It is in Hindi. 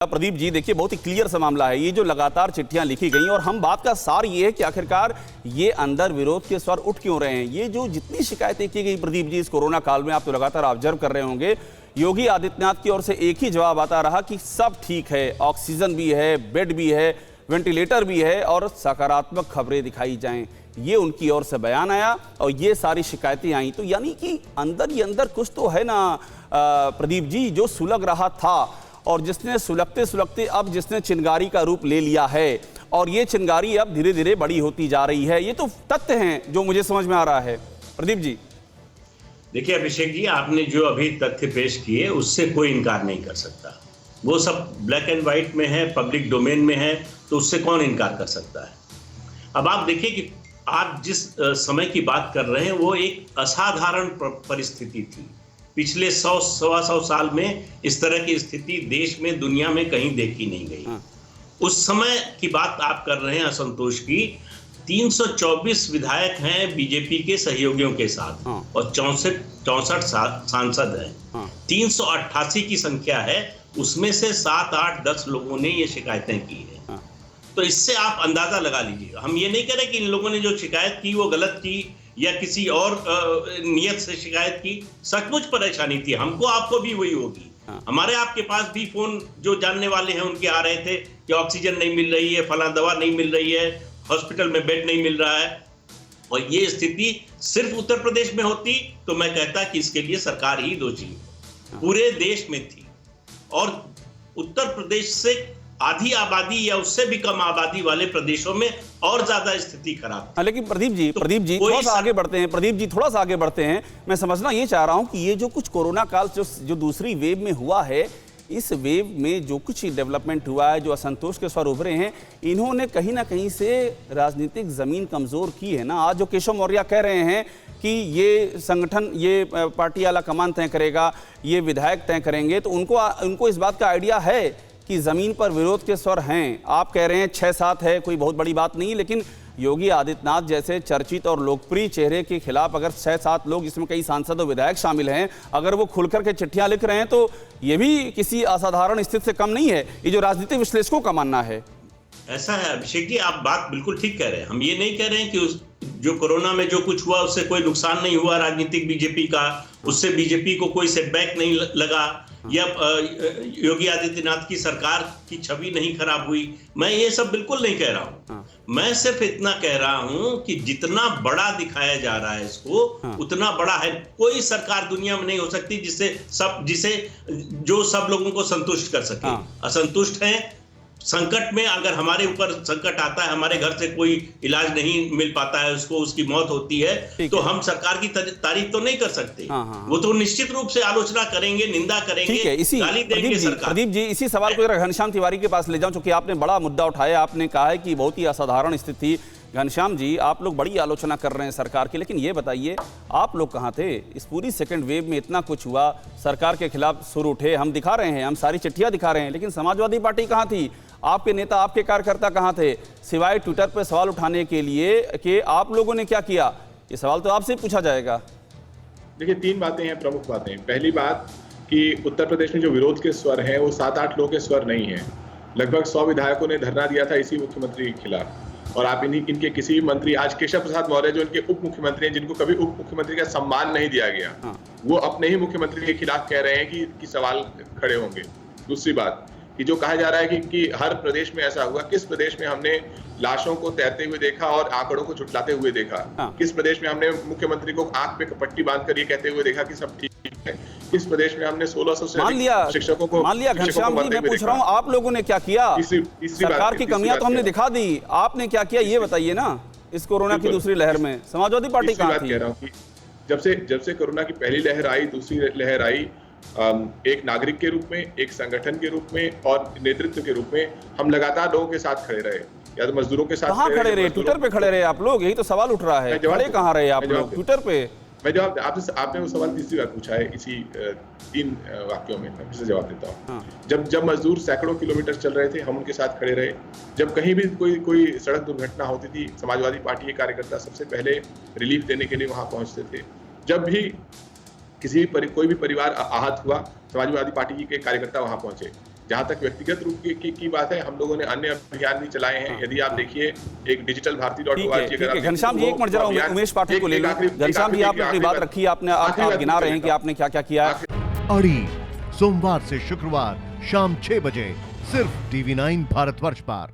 प्रदीप जी देखिए, बहुत ही क्लियर सा मामला है ये जो लगातार चिट्ठियां लिखी गई, और हम बात का सार ये है कि आखिरकार ये अंदर विरोध के स्वर उठ क्यों रहे हैं। ये जो जितनी शिकायतें की गई प्रदीप जी इस कोरोना काल में, आप तो लगातार ऑब्जर्व कर रहे होंगे, योगी आदित्यनाथ की ओर से एक ही जवाब आता रहा कि सब ठीक है, ऑक्सीजन भी है, बेड भी है, वेंटिलेटर भी है और सकारात्मक खबरें दिखाई जाएं। ये उनकी ओर से बयान आया और ये सारी शिकायतें आई, तो यानी कि अंदर ही अंदर कुछ तो है ना प्रदीप जी जो सुलग रहा था, और जिसने सुलगते सुलगते अब जिसने चिंगारी का रूप ले लिया है, और ये चिंगारी अब धीरे धीरे बड़ी होती जा रही है। ये तो तथ्य हैं जो मुझे समझ में आ रहा है। प्रदीप जी देखिए अभिषेक जी, आपने जो अभी तथ्य पेश किए उससे कोई इनकार नहीं कर सकता। वो सब ब्लैक एंड व्हाइट में है, पब्लिक डोमेन में है, तो उससे कौन इनकार कर सकता है। अब आप देखिए कि आप जिस समय की बात कर रहे हैं वो एक असाधारण परिस्थिति थी। पिछले 100-125 साल में इस तरह की स्थिति देश में, दुनिया में कहीं देखी नहीं गई। उस समय की बात आप कर रहे हैं असंतोष की। 324 विधायक हैं बीजेपी के सहयोगियों के साथ और 64 सांसद हैं। 388 की संख्या है, उसमें से 7, 8, 10 लोगों ने ये शिकायतें की है। तो इससे आप अंदाजा लगा लीजिए। हम ये नहीं कह रहे कि इन लोगों ने जो शिकायत की वो गलत की या किसी और नियत से शिकायत की। सचमुच परेशानी थी, हमको आपको भी वही होगी। हमारे आपके पास भी फोन जो जानने वाले हैं उनके आ रहे थे कि ऑक्सीजन नहीं मिल रही है, फलां दवा नहीं मिल रही है, हॉस्पिटल में बेड नहीं मिल रहा है। और ये स्थिति सिर्फ उत्तर प्रदेश में होती तो मैं कहता कि इसके लिए सरकार ही दोषी पूरे देश में थी। और उत्तर प्रदेश से आधी आबादी या उससे भी कम आबादी वाले प्रदेशों में और ज्यादा स्थिति खराब थी। लेकिन प्रदीप जी थोड़ा सा आगे बढ़ते हैं। प्रदीप जी थोड़ा सा आगे बढ़ते हैं। मैं समझना ये चाह रहा हूं कि ये जो कुछ कोरोना काल जो दूसरी वेव में हुआ है, इस वेव में जो कुछ डेवलपमेंट हुआ है, जो असंतोष के स्वर उभरे हैं, इन्होंने कहीं ना कहीं से राजनीतिक जमीन कमजोर की है ना। आज जो केशव मौर्य कह रहे हैं कि ये संगठन, ये पार्टी वाला कमान तय करेगा, ये विधायक तय करेंगे, तो उनको इस बात का आइडिया है कि ज़मीन पर विरोध के स्वर हैं। आप कह रहे हैं 6-7 है, कोई बहुत बड़ी बात नहीं, लेकिन योगी आदित्यनाथ जैसे चर्चित और लोकप्रिय चेहरे के खिलाफ अगर 6-7 लोग, जिसमें कई सांसद और विधायक शामिल हैं, अगर वो खुलकर के चिट्ठियां लिख रहे हैं तो ये भी किसी असाधारण स्थिति से कम नहीं है। ये जो राजनीतिक विश्लेषकों का मानना है। ऐसा है अभिषेक जी, आप बात बिल्कुल ठीक कह रहे हैं। हम ये नहीं कह रहे हैं कि जो कोरोना में जो कुछ हुआ उससे कोई नुकसान नहीं हुआ राजनीतिक बीजेपी का, उससे बीजेपी को कोई सेटबैक नहीं लगा, या योगी आदित्यनाथ की सरकार की छवि नहीं खराब हुई। मैं ये सब बिल्कुल नहीं कह रहा हूँ। मैं सिर्फ इतना कह रहा हूँ कि जितना बड़ा दिखाया जा रहा है इसको, उतना बड़ा है। कोई सरकार दुनिया में नहीं हो सकती जिसे जो सब लोगों को संतुष्ट कर सके। असंतुष्ट हैं संकट में, अगर हमारे ऊपर संकट आता है, हमारे घर से कोई इलाज नहीं मिल पाता है, उसकी मौत होती है, तो हम सरकार की तारीफ तो नहीं कर सकते। वो तो निश्चित रूप से आलोचना करेंगे, निंदा करेंगे, गाली देंगे सरकार। प्रदीप जी इसी सवाल को घनश्याम तिवारी के पास ले जाऊं, क्योंकि आपने बड़ा मुद्दा उठाया। आपने कहा है कि बहुत ही असाधारण स्थिति। घनश्याम जी, आप लोग बड़ी आलोचना कर रहे हैं सरकार की, लेकिन ये बताइए आप लोग कहाँ थे इस पूरी सेकंड वेव में? इतना कुछ हुआ, सरकार के खिलाफ सुर उठे, हम दिखा रहे हैं, हम सारी चिट्ठियां दिखा रहे हैं, लेकिन समाजवादी पार्टी कहाँ थी? आपके नेता, आपके कार्यकर्ता कहाँ थे, सिवाय ट्विटर पर सवाल उठाने के लिए कि आप लोगों ने क्या किया? ये सवाल तो आपसे पूछा जाएगा। देखिए 3 बातें हैं, प्रमुख बातें। पहली बात कि उत्तर प्रदेश में जो विरोध के स्वर हैं वो 7-8 लोगों के स्वर नहीं है। लगभग 100 विधायकों ने धरना दिया था इसी मुख्यमंत्री के खिलाफ। और आप इनके किसी भी मंत्री, आज केशव प्रसाद मौर्य जो इनके उप मुख्यमंत्री हैं, जिनको कभी उप मुख्यमंत्री का सम्मान नहीं दिया गया, वो अपने ही मुख्यमंत्री के खिलाफ कह रहे हैं कि सवाल खड़े होंगे। दूसरी बात कि जो कहा जा रहा है कि हर प्रदेश में ऐसा हुआ, किस प्रदेश में हमने लाशों को तैरते हुए देखा और आंकड़ों को झुठलाते हुए देखा? किस प्रदेश में हमने मुख्यमंत्री को आंख पे पट्टी बांधकर ये कहते हुए देखा कि सब ठीक है? किस प्रदेश में हमने 1600 से शिक्षकों को, मान लिया घनश्याम जी, मैं पूछ रहा हूँ आप लोगों ने क्या किया? सरकार की कमियां तो हमने दिखा दी, आपने क्या किया ये बताइए ना। इस कोरोना की दूसरी लहर में समाजवादी पार्टी कहाँ थी? कह रहा हूँ कि जब से कोरोना की पहली लहर आई, दूसरी लहर आई, एक नागरिक के रूप में, एक संगठन के रूप में और नेतृत्व के रूप में हम लगातार लोगों के साथ खड़े रहे। या तो मजदूरों के साथ खड़े रहे, ट्विटर पे खड़े रहे आप लोग, यही तो सवाल उठ रहा है। खड़े कहाँ रहे आप लोग ट्विटर पे? मैं जवाब, आपने वो सवाल तीसरी बार पूछा है इसी 3 वाक्यों में, मैं फिर से जवाब देता हूँ। जब मजदूर सैकड़ों किलोमीटर चल रहे थे, हम उनके साथ खड़े रहे। जब कहीं भी कोई सड़क दुर्घटना होती थी, समाजवादी पार्टी के कार्यकर्ता सबसे पहले रिलीफ देने के लिए वहां पहुंचते थे। जब भी कोई भी परिवार आहत हुआ, समाजवादी पार्टी के कार्यकर्ता वहां पहुंचे। जहां तक व्यक्तिगत रूप की बात है, हम लोगों ने अन्य अभियान भी चलाए हैं। यदि आप देखिए एक डिजिटल भारती.org, घनश्याम जी एक मिनट जरा उमेश पाठक को ले लो। घनश्याम जी आपने अपनी बात रखी, आपने आप गिना रहे हैं कि आपने क्या क्या किया। अड़ी सोमवार से शुक्रवार शाम 6 बजे सिर्फ TV9 भारतवर्ष पर।